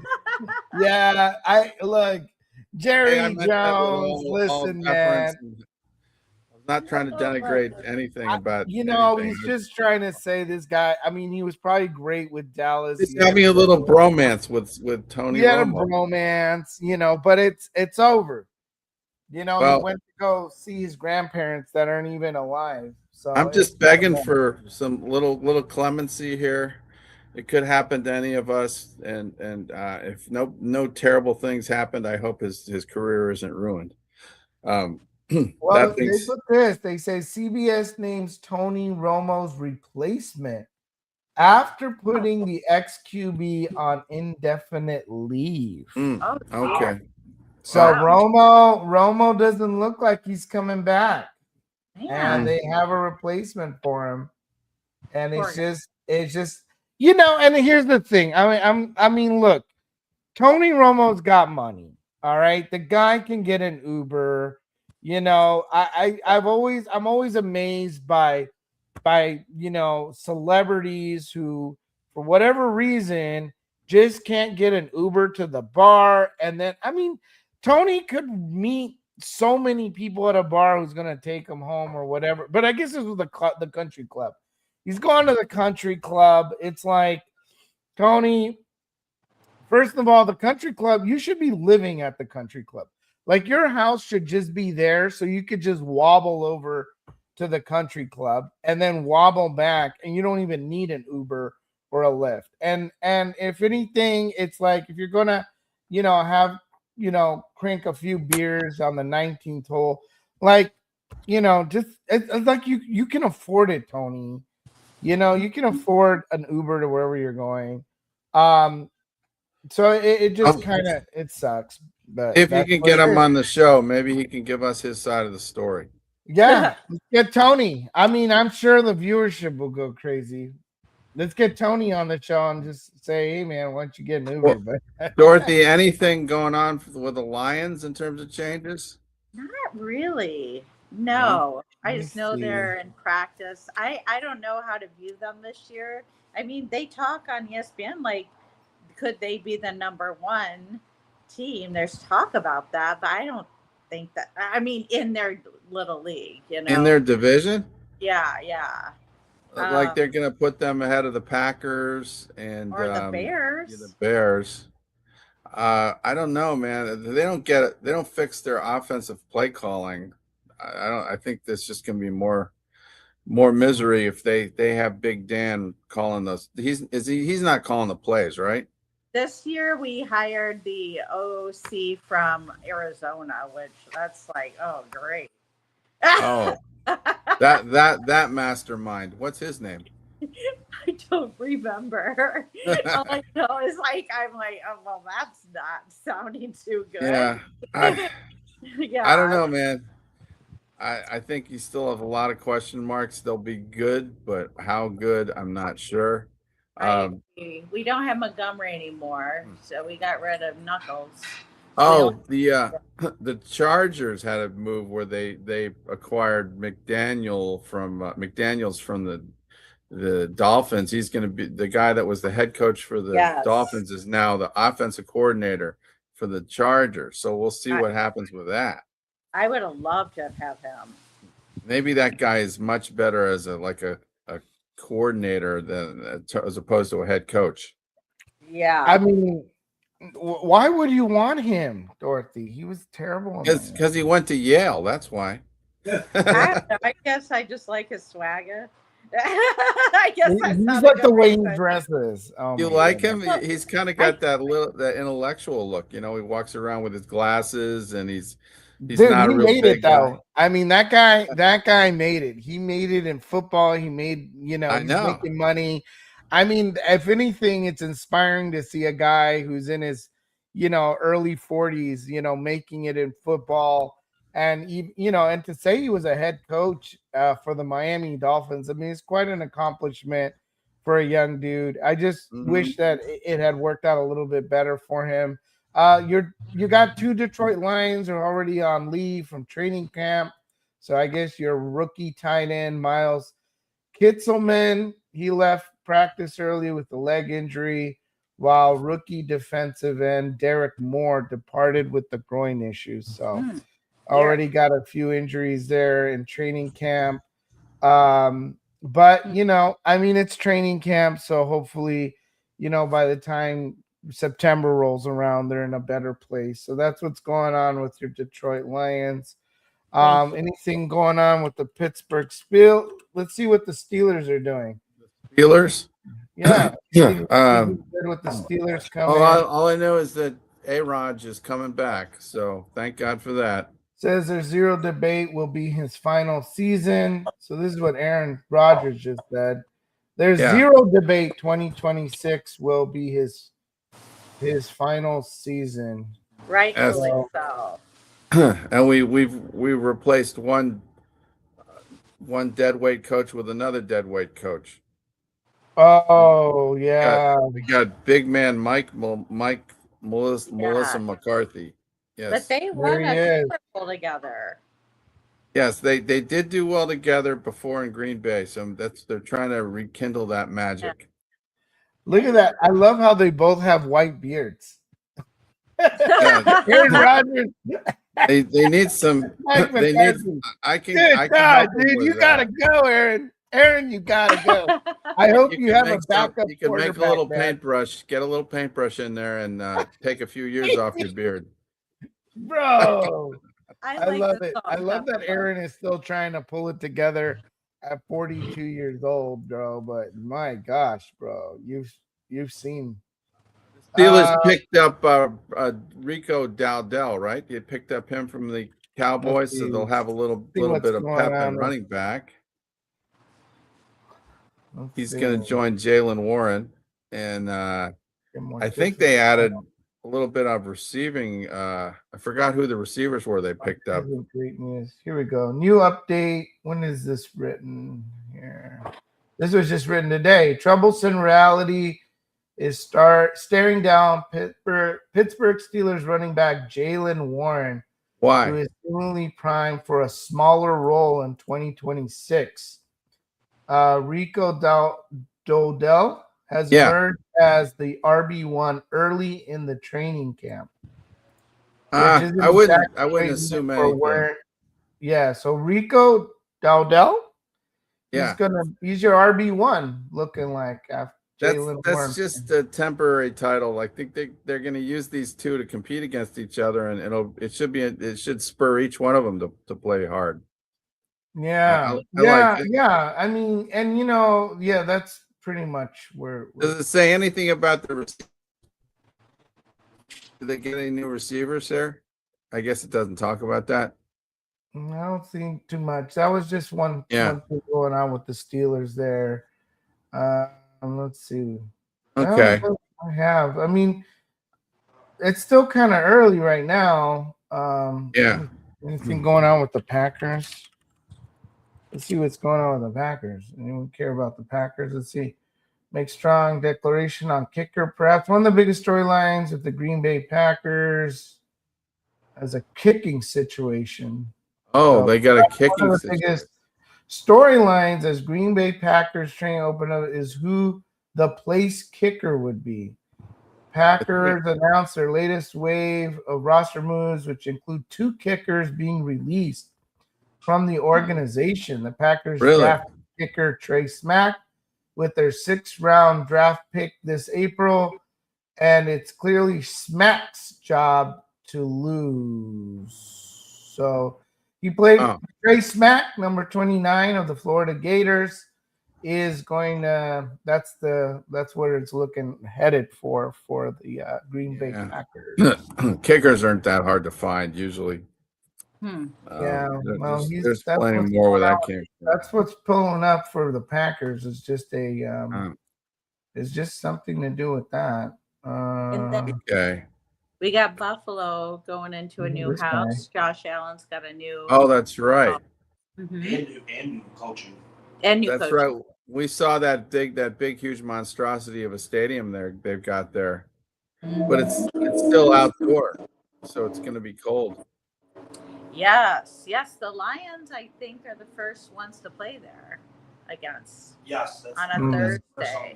Yeah, Jerry Jones. Listen, man. I'm not trying to denigrate anything about. He's just trying to say this guy. I mean, he was probably great with Dallas. He's having a little bromance with Tony. He had a bromance, but it's over. He went to go see his grandparents that aren't even alive. So I'm just begging for some little clemency here. It could happen to any of us, and if no terrible things happened, I hope his career isn't ruined. Well, That they thing's put this. They say CBS names Tony Romo's replacement after putting the ex-QB on indefinite leave. okay. So Romo doesn't look like he's coming back. And they have a replacement for him. And it's just and here's the thing. I mean, look, Tony Romo's got money. All right. The guy can get an Uber. I'm always amazed by celebrities who, for whatever reason, just can't get an Uber to the bar. And then Tony could meet so many people at a bar who's gonna take him home or whatever. But I guess this was the country club. He's gone to the country club. It's like, Tony, first of all, the country club, you should be living at the country club. Like, your house should just be there so you could just wobble over to the country club and then wobble back, and you don't even need an Uber or a Lyft. And if anything, it's like, if you're gonna, have, crank a few beers on the 19th hole, like, just it's like you can afford it, Tony. You can afford an Uber to wherever you're going. So it just kind of, it sucks. But if you can get him on the show, maybe he can give us his side of the story. Yeah, let's get Tony. I'm sure the viewership will go crazy. Let's get Tony on the show and just say, hey, man, why don't you get an Uber? Well, Dorothy, anything going on with the Lions in terms of changes? Not really. No. I just know they're in practice. I don't know how to view them this year. I mean, they talk on ESPN like, could they be the number one team? There's talk about that, but I don't think that. I mean, in their little league, in their division. Yeah. Like, they're gonna put them ahead of the Packers and or the Bears. The Bears. I don't know, man. They don't get it. They don't fix their offensive play calling. I think there's just gonna be more misery if they have Big Dan calling those. He's not calling the plays, right? This year we hired the OC from Arizona, which that's like, oh, great. Oh, that mastermind. What's his name? I don't remember. All I know is I'm like, oh, well, that's not sounding too good. Yeah, I don't know, man. I think you still have a lot of question marks. They'll be good, but how good, I'm not sure. We don't have Montgomery anymore, so we got rid of Knuckles. The Chargers had a move where they acquired McDaniels from the Dolphins. He's going to be the guy that was the head coach for the Dolphins is now the offensive coordinator for the Chargers. So we'll see what happens with that. I would have loved to have him. Maybe that guy is much better as a coordinator than as opposed to a head coach. Yeah. I mean, why would you want him, Dorothy? He was terrible. Because he went to Yale. That's why. I guess I just like his swagger. I guess he's like the way he dresses. You like him? He's kind of got that intellectual look. He walks around with his glasses, and he's not he real made big it though. guy. I mean, that guy made it. He made it in football. He made, he's making money. I mean, if anything, it's inspiring to see a guy who's in his, early 40s, making it in football. And, and to say he was a head coach for the Miami Dolphins, I mean, it's quite an accomplishment for a young dude. I just wish that it had worked out a little bit better for him. You got 2 Detroit Lions who are already on leave from training camp. So I guess your rookie tight end, Miles Kitselman, he left practice early with a leg injury, while rookie defensive end Derek Moore departed with the groin issues. So already got a few injuries there in training camp. But, I mean, it's training camp. So hopefully, by the time September rolls around, they're in a better place. So that's what's going on with your Detroit Lions. Anything going on with the Pittsburgh Spiel? Let's see what the Steelers are doing. Steelers? Yeah. Yeah. Good with the Steelers coming. All I know is that A-Rod is coming back, so thank God for that. Says there's zero debate will be his final season. So this is what Aaron Rodgers just said. There's zero debate 2026 will be his final season. Rightfully so. And we replaced one dead weight coach with another dead weight coach. Oh yeah, we got big man Melissa McCarthy. Yes, but they won a Super Bowl together. Yes, they did do well together before in Green Bay. So they're trying to rekindle that magic. Look at that! I love how they both have white beards. Aaron Rodgers. They need some. They need. I can. Dude, you gotta go, Aaron. Aaron, you gotta go. I hope you have a backup. You can make a little paintbrush. Get a little paintbrush in there and take a few years off your beard, bro. I love it. I love that Aaron is still trying to pull it together at 42 years old, bro. But my gosh, bro, you've seen. Steelers picked up Rico Dowdell, right? You picked up him from the Cowboys, so they'll have a little bit of pep and running back. He's going to join Jalen Warren, and I think they added a little bit of receiving. I forgot who the receivers were they picked up. Great news. Here we go. New update. When is this written here? This was just written today. Troublesome reality is staring down Pittsburgh Steelers running back Jalen Warren. Why? Who is seemingly primed for a smaller role in 2026. Rico Dowdell has emerged as the RB1 early in the training camp. I wouldn't assume anything. So Rico Dowdell, he's your RB1 looking like after. That's just a temporary title. I think they're going to use these two to compete against each other, and it should spur each one of them to play hard. Yeah, I mean, and that's pretty much where. Does it say anything about the receivers? Did they get any new receivers there? I guess it doesn't talk about that. I don't think too much. That was just one thing going on with the Steelers there. Let's see. Okay. I mean, it's still kind of early right now. Anything going on with the Packers? Let's see what's going on with the Packers. Anyone care about the Packers? Let's see. Make strong declaration on kicker. Perhaps one of the biggest storylines of the Green Bay Packers as a kicking situation. Oh, they got a kicking situation. Storylines as Green Bay Packers training open up is who the place kicker would be. Packers announced their latest wave of roster moves, which include 2 kickers being released from the organization. The Packers draft kicker Trey Smack with their 6th-round draft pick this April, and it's clearly Smack's job to lose. So he played Trey Smack, number 29 of the Florida Gators, is going to. That's where it's headed for the Green Bay Packers. Kickers aren't that hard to find usually. There's plenty more where that came from. That's what's pulling up for the Packers. It's just it's just something to do with that. Okay. We got Buffalo going into a new house. Josh Allen's got a new. Oh, that's right. And new coaching. And new that's coaching. right. We saw that big, huge monstrosity of a stadium they've got there, but it's still outdoor, so it's going to be cold. Yes. The Lions, I think, are the first ones to play there against. Yes, on a Thursday.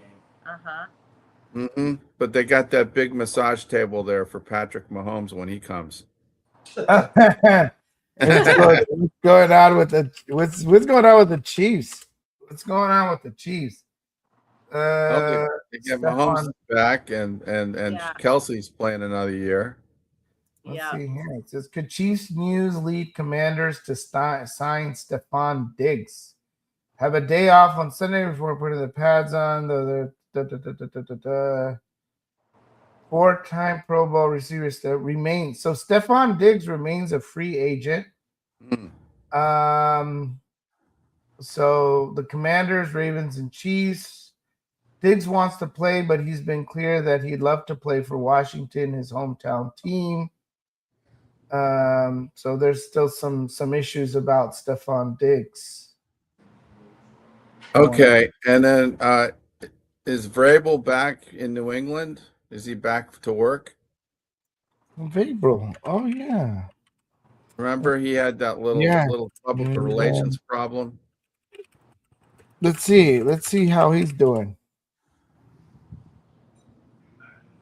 But they got that big massage table there for Patrick Mahomes when he comes. What's going on with the Chiefs? What's going on with the Chiefs? They get Mahomes back, and Kelsey's playing another year. Let's see here. It says, could Chiefs News lead Commanders to sign Stephon Diggs? Have a day off on Sunday before putting the pads on. Four-time Pro Bowl receivers that remains. So Stephon Diggs remains a free agent. So the Commanders, Ravens, and Chiefs. Diggs wants to play, but he's been clear that he'd love to play for Washington, his hometown team. So there's still some issues about Stephon Diggs. Okay, and then is Vrabel back in New England? Is he back to work? Vrabel. Oh yeah. Remember he had that little public relations problem. Let's see how he's doing.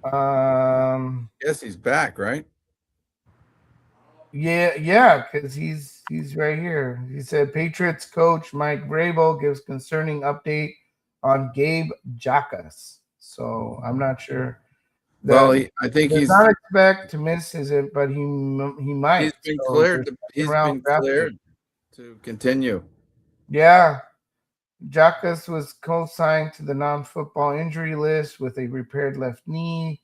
Yes, he's back, right? Yeah, because he's right here. He said Patriots coach Mike Vrabel gives concerning update on Gabe Jacas. So I'm not sure. Well, I think he's not expect to miss his, but he might. He's been cleared. He's been cleared to continue. Yeah. Jacas was co-signed to the non-football injury list with a repaired left knee.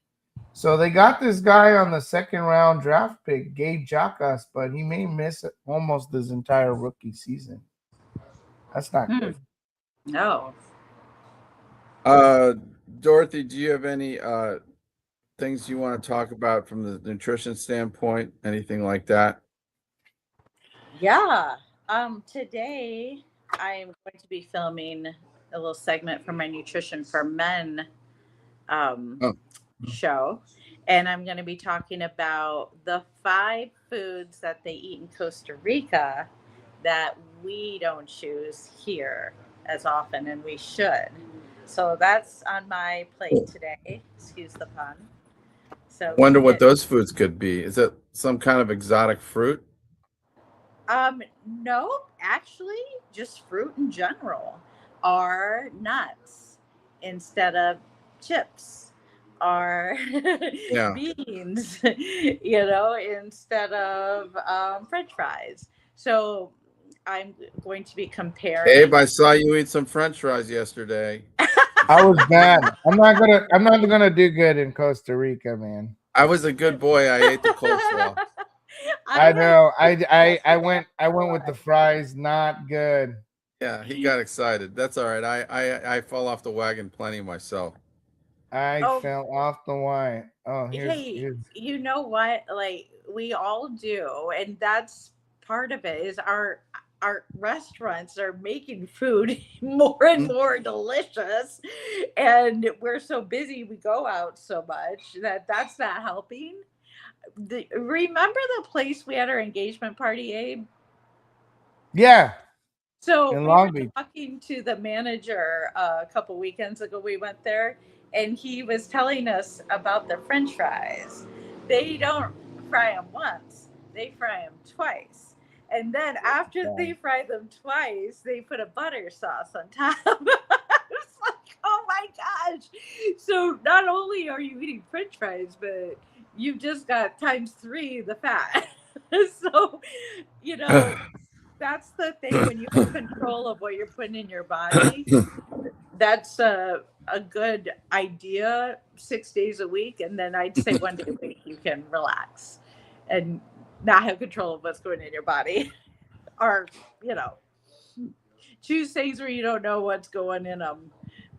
So they got this guy on the second round draft pick, Gabe Jacas, but he may miss almost his entire rookie season. That's not good. No. Dorothy, do you have any things you want to talk about from the nutrition standpoint? Anything like that? Yeah. Today I am going to be filming a little segment for my Nutrition for Men show. And I'm going to be talking about the 5 foods that they eat in Costa Rica that we don't choose here as often, and we should. So that's on my plate today. Excuse the pun. So wonder what those foods could be. Is it some kind of exotic fruit? No, actually, just fruit in general, are nuts instead of chips, are beans, instead of French fries. So I'm going to be comparing. Abe, I saw you eat some French fries yesterday. I was bad. I'm not gonna do good in Costa Rica, man. I was a good boy. I ate the coleslaw. I know. I went with the fries. Not good. Yeah, he got excited. That's all right. I fell off the wagon plenty myself. I fell off the wagon. Oh, here's. You know what? Like we all do, and that's part of it. Is our restaurants are making food more and more delicious, and we're so busy. We go out so much that's not helping. Remember the place we had our engagement party, Abe? Yeah. So in we Long were Beach. talking to the manager a couple weekends ago. We went there, and he was telling us about the French fries. They don't fry them once; they fry them twice. And then after they fry them twice, they put a butter sauce on top. It's like, oh my gosh! So not only are you eating French fries, but you've just got ×3 the fat. So, that's the thing. When you have control of what you're putting in your body, that's a good idea 6 days a week. And then I'd say 1 day a week you can relax and not have control of what's going in your body. Or, choose things where you don't know what's going in them.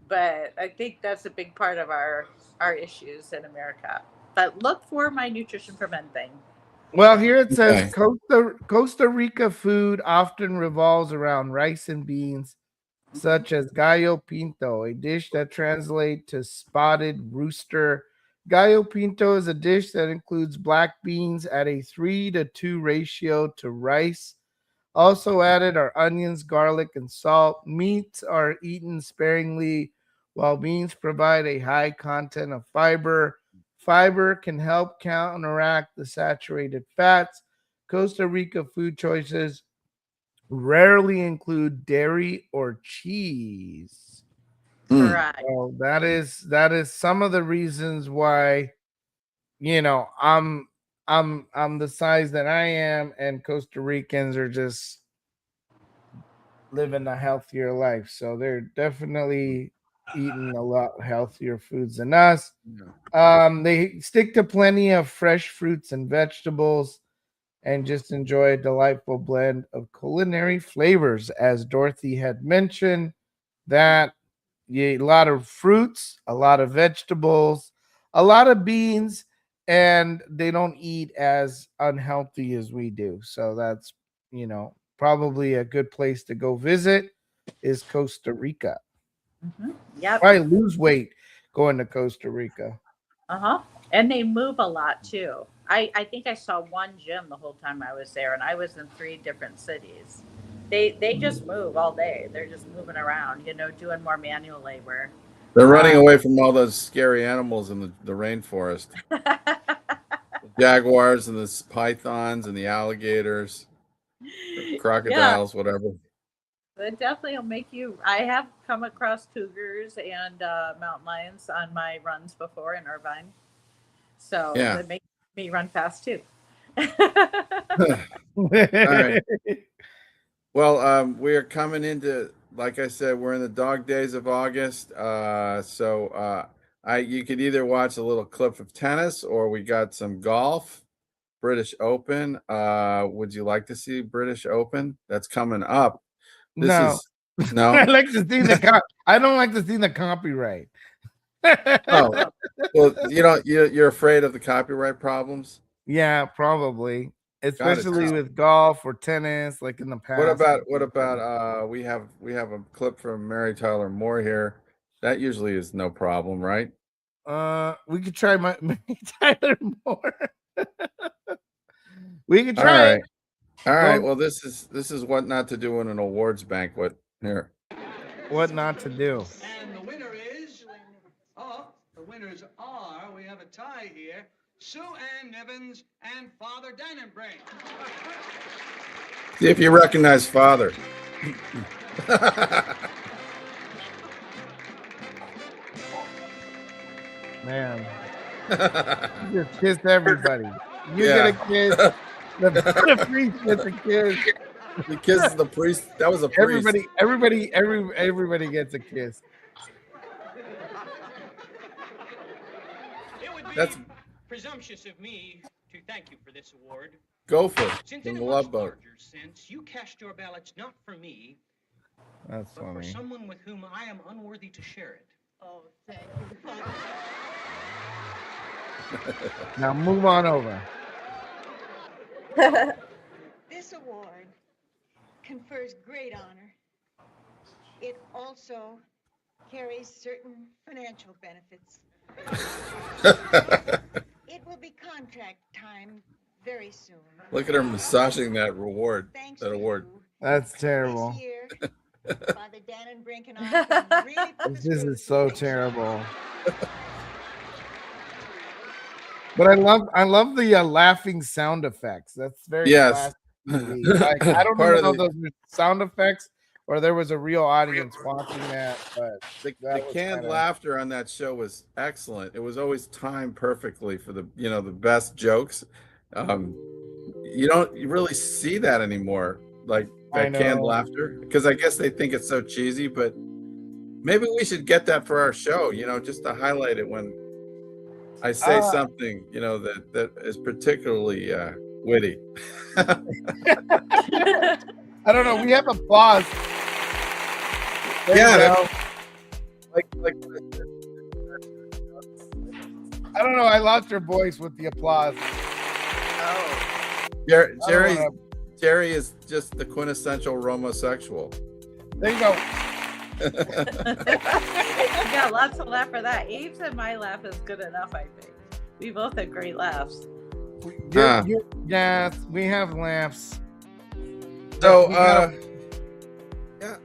But I think that's a big part of our issues in America. But look for my Nutrition for Men thing. Well, here it says Costa Rica food often revolves around rice and beans, such as gallo pinto, a dish that translates to spotted rooster. Gallo pinto is a dish that includes black beans at a 3-to-2 ratio to rice. Also added are onions, garlic, and salt. Meats are eaten sparingly, while beans provide a high content of fiber. Fiber can help counteract the saturated fats. Costa Rica food choices rarely include dairy or cheese. Correct. So that is some of the reasons why I'm the size that I am, and Costa Ricans are just living a healthier life. So they're definitely eating a lot healthier foods than us. They stick to plenty of fresh fruits and vegetables and just enjoy a delightful blend of culinary flavors. As Dorothy had mentioned, that a lot of fruits, a lot of vegetables, a lot of beans, and they don't eat as unhealthy as we do. So that's, probably a good place to go visit is Costa Rica. Yep. Probably lose weight going to Costa Rica. Uh-huh. And they move a lot too. I think I saw one gym the whole time I was there, and I was in 3 different cities. They just move all day. They're just moving around, doing more manual labor. They're running away from all those scary animals in the rainforest. The jaguars and the pythons and the alligators, crocodiles, whatever. It definitely will make you. I have come across cougars and mountain lions on my runs before in Irvine. So it makes me run fast too. All right. Well, we are coming into, like I said, we're in the dog days of August. You could either watch a little clip of tennis, or we got some golf, British Open. Would you like to see British Open? That's coming up. No. I like to see I don't like to see the copyright. Oh, well, you're afraid of the copyright problems? Yeah, probably. Especially with golf or tennis, like in the past. What about we have a clip from Mary Tyler Moore here. That usually is no problem, right? We could try Mary Tyler Moore. We could try it. All right. Well, this is what not to do in an awards banquet. Here. What not to do. And the winner is the winners are, we have a tie here, Sue Ann Nivens and Father Dannenbrink. See if you recognize Father. Man. You just kissed everybody. You get a kiss. The priest gets a kiss. He kisses the priest. That was a priest. Everybody gets a kiss. It would be presumptuous of me to thank you for this award. Go for it. Since in in the a love much boat. larger sense, you cast your ballots not for me, That's but for someone with whom I am unworthy to share it. Oh, thank you. Now move on over. This award confers great honor. It also carries certain financial benefits. It will be contract time very soon. Look at her massaging that award. That's terrible. This year, Father Dannenbrink and I can really put This is so terrible. But I love the laughing sound effects. That's very classic. Like, I don't know if those were sound effects or there was a real audience watching that. But the canned laughter on that show was excellent. It was always timed perfectly for the best jokes. You don't really see that anymore, like that canned laughter, because I guess they think it's so cheesy. But maybe we should get that for our show, just to highlight it when I say something, that is particularly witty. I don't know. We have applause. Like I don't know. I lost your voice with the applause. Jerry is just the quintessential homosexual. There you go. You got lots of laugh for that. Abe's and my laugh is good enough, I think. We both have great laughs. Yes, we have laughs. So,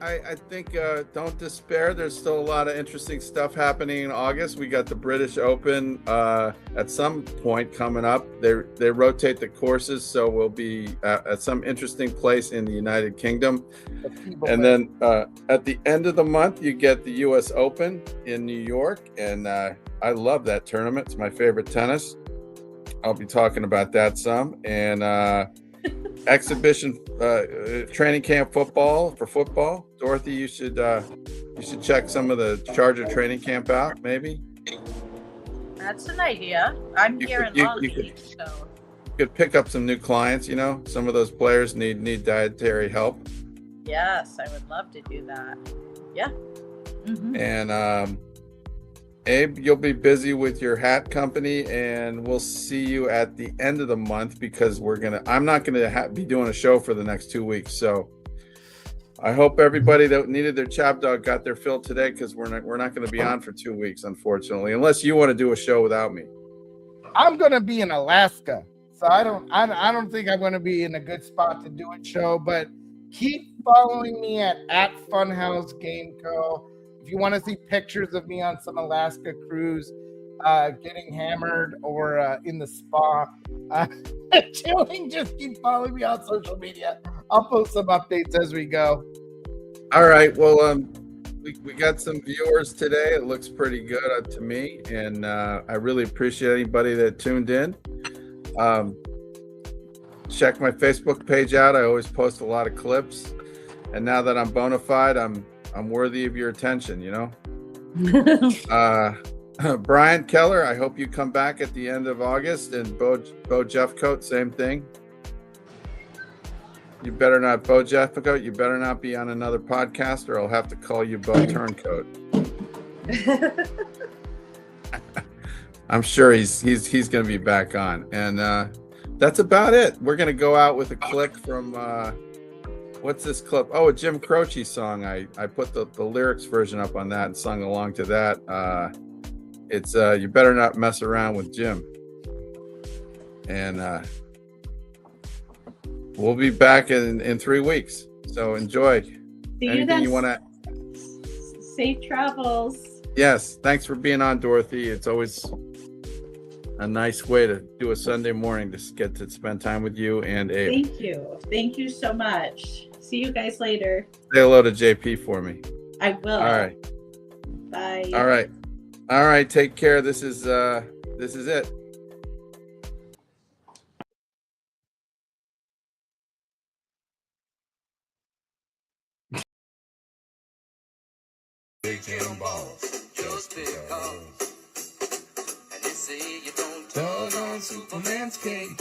I think don't despair. There's still a lot of interesting stuff happening in August. We got the British Open at some point coming up. They rotate the courses, so we'll be at some interesting place in the United Kingdom. And then at the end of the month, you get the U.S. Open in New York, and I love that tournament. It's my favorite tennis. I'll be talking about that some. And exhibition training camp for football. Dorothy, you should check some of the Charger training camp out, maybe. That's an idea. I'm here in Long Beach, so you could pick up some new clients. You know, some of those players need dietary help. yes, I would love to do that. Yeah. Mm-hmm. And Abe, you'll be busy with your hat company, and we'll see you at the end of the month because I'm not gonna be doing a show for the next 2 weeks. So I hope everybody that needed their ChabDog got their fill today, because we're not going to be on for 2 weeks, unfortunately, unless you want to do a show without me. I'm gonna be in Alaska, so I don't think I'm gonna be in a good spot to do a show. But keep following me at Funhouse Game Co. If you want to see pictures of me on some Alaska cruise, getting hammered or in the spa, chilling, just keep following me on social media. I'll post some updates as we go. All right. Well, we got some viewers today. It looks pretty good to me, and I really appreciate anybody that tuned in. Check my Facebook page out. I always post a lot of clips, and now that I'm bona fide, I'm worthy of your attention, you know. Brian Keller, I hope you come back at the end of August. And Bo Jeffcoat, same thing. You better not, Bo Jeffcoat, you better not be on another podcast, or I'll have to call you Bo Turncoat. I'm sure he's going to be back on. And that's about it. We're going to go out with a click from what's this clip? Oh, a Jim Croce song. I put the lyrics version up on that and sung along to that. It's You Better Not Mess Around with Jim. And we'll be back in 3 weeks. So enjoy. See anything you want to. Safe travels. Yes. Thanks for being on, Dorothy. It's always a nice way to do a Sunday morning to get to spend time with you and Abe. Thank you. Thank you so much. See you guys later. Say hello to JP for me. I will. All right. Bye. All right. All right. Take care. This is it. Big Jim balls, just because. And they say you don't tug on Superman's cape.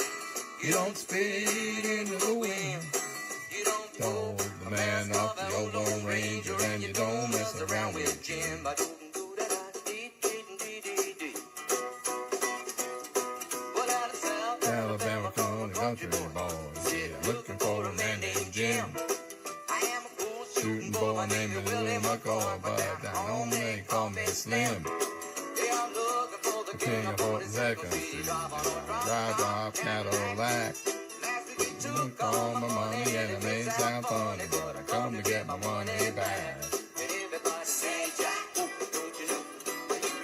You don't spit into the wind. You don't throw the man off the Lone Ranger, and you don't mess around with Jim. Alabama country boys, yeah, looking for a man named Jim. Shooting boy named Willie McCoy, but down on me they call me Slim. The king of 42nd Street, drive off Cadillac. Look all my money and it may sound funny, but I come to get my money back.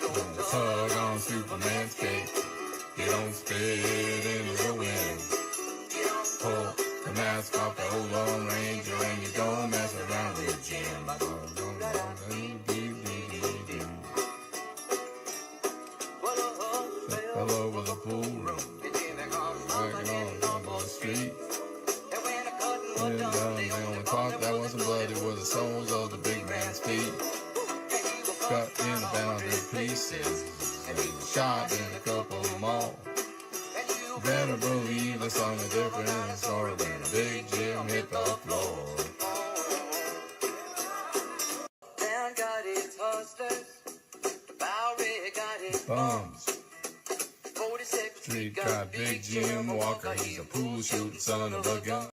Don't tug on Superman's cape. You don't spit into the wind. Pull the mask off the old Lone Ranger, and you don't mess around with Jim. All over the pool room, working on the street. Went down the only part that wasn't bloody were the soles of the big man's feet. Cut in about in pieces, and shot in a couple more. Better believe the song is different story when Big Jim hit the floor. Down got his hustlers, Bowery got his bums. 42nd Street got Big Jim Walker, he's a pool shooting son of a gun.